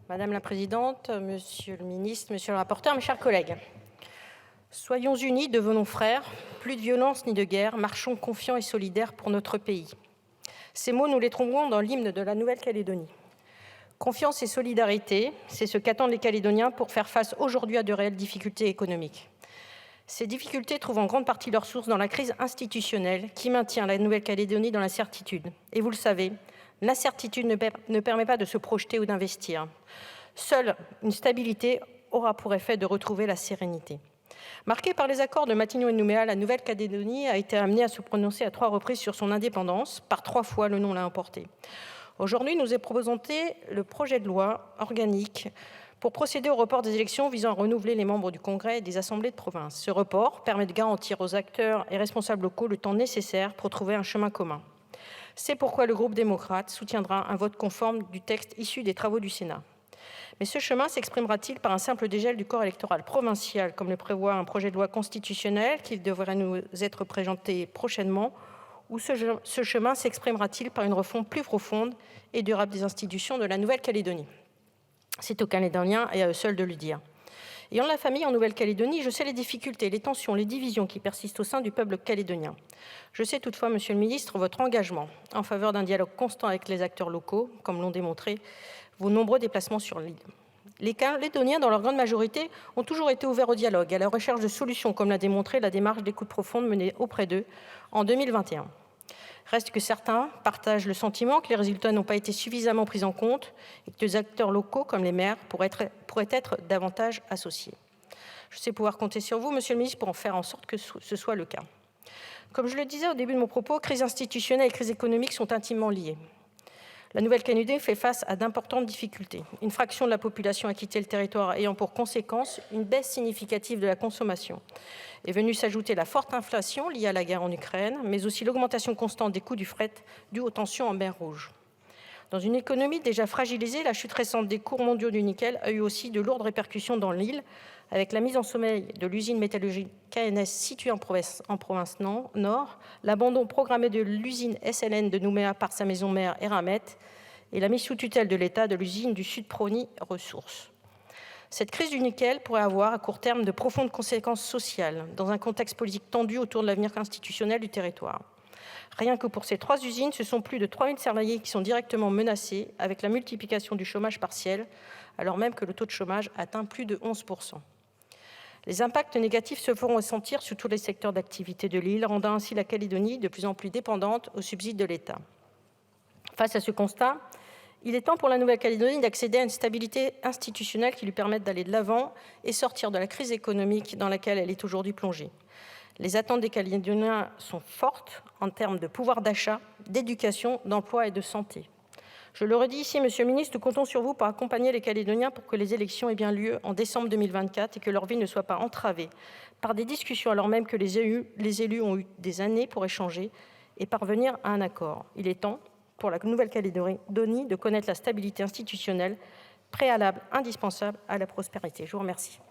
Madame la présidente, monsieur le ministre, monsieur le rapporteur, mes chers collègues. Soyons unis, devenons frères, plus de violence ni de guerre, marchons confiants et solidaires pour notre pays. Ces mots, nous les trouvons dans l'hymne de la Nouvelle-Calédonie. Confiance et solidarité, c'est ce qu'attendent les Calédoniens pour faire face aujourd'hui à de réelles difficultés économiques. Ces difficultés trouvent en grande partie leur source dans la crise institutionnelle qui maintient la Nouvelle-Calédonie dans l'incertitude. Et vous le savez, l'incertitude ne permet pas de se projeter ou d'investir. Seule une stabilité aura pour effet de retrouver la sérénité. Marquée par les accords de Matignon et Nouméa, la Nouvelle-Calédonie a été amenée à se prononcer à 3 reprises sur son indépendance. Par 3 fois, le nom l'a emporté. Aujourd'hui, nous est présenté le projet de loi organique pour procéder au report des élections visant à renouveler les membres du Congrès et des assemblées de province. Ce report permet de garantir aux acteurs et responsables locaux le temps nécessaire pour trouver un chemin commun. C'est pourquoi le groupe démocrate soutiendra un vote conforme du texte issu des travaux du Sénat. Mais ce chemin s'exprimera-t-il par un simple dégel du corps électoral provincial, comme le prévoit un projet de loi constitutionnel qui devrait nous être présenté prochainement, ou ce chemin s'exprimera-t-il par une refonte plus profonde et durable des institutions de la Nouvelle-Calédonie? C'est aux Calédoniens et à eux seuls de le dire. Ayant de la famille en Nouvelle-Calédonie, je sais les difficultés, les tensions, les divisions qui persistent au sein du peuple calédonien. Je sais toutefois, Monsieur le Ministre, votre engagement en faveur d'un dialogue constant avec les acteurs locaux, comme l'ont démontré vos nombreux déplacements sur l'île. Les Calédoniens, dans leur grande majorité, ont toujours été ouverts au dialogue et à la recherche de solutions, comme l'a démontré la démarche d'écoute profonde menée auprès d'eux en 2021. Reste que certains partagent le sentiment que les résultats n'ont pas été suffisamment pris en compte et que les acteurs locaux, comme les maires, pourraient être davantage associés. Je sais pouvoir compter sur vous, Monsieur le ministre, pour en faire en sorte que ce soit le cas. Comme je le disais au début de mon propos, crise institutionnelle et crise économique sont intimement liées. La Nouvelle-Calédonie fait face à d'importantes difficultés. Une fraction de la population a quitté le territoire ayant pour conséquence une baisse significative de la consommation. Est venue s'ajouter la forte inflation liée à la guerre en Ukraine, mais aussi l'augmentation constante des coûts du fret due aux tensions en mer Rouge. Dans une économie déjà fragilisée, la chute récente des cours mondiaux du nickel a eu aussi de lourdes répercussions dans l'île, avec la mise en sommeil de l'usine métallurgique KNS située en province nord, l'abandon programmé de l'usine SLN de Nouméa par sa maison mère Eramet et la mise sous tutelle de l'État de l'usine du Sud Prony Ressources. Cette crise du nickel pourrait avoir à court terme de profondes conséquences sociales dans un contexte politique tendu autour de l'avenir institutionnel du territoire. Rien que pour ces 3 usines, ce sont plus de 3000 salariés qui sont directement menacés avec la multiplication du chômage partiel, alors même que le taux de chômage atteint plus de 11%. Les impacts négatifs se feront ressentir sur tous les secteurs d'activité de l'île, rendant ainsi la Calédonie de plus en plus dépendante aux subsides de l'État. Face à ce constat, il est temps pour la Nouvelle-Calédonie d'accéder à une stabilité institutionnelle qui lui permette d'aller de l'avant et sortir de la crise économique dans laquelle elle est aujourd'hui plongée. Les attentes des Calédoniens sont fortes en termes de pouvoir d'achat, d'éducation, d'emploi et de santé. Je le redis ici, Monsieur le ministre, nous comptons sur vous pour accompagner les Calédoniens pour que les élections aient bien lieu en décembre 2024 et que leur vie ne soit pas entravée par des discussions alors même que les élus ont eu des années pour échanger et parvenir à un accord. Il est temps pour la Nouvelle-Calédonie de connaître la stabilité institutionnelle préalable indispensable à la prospérité. Je vous remercie.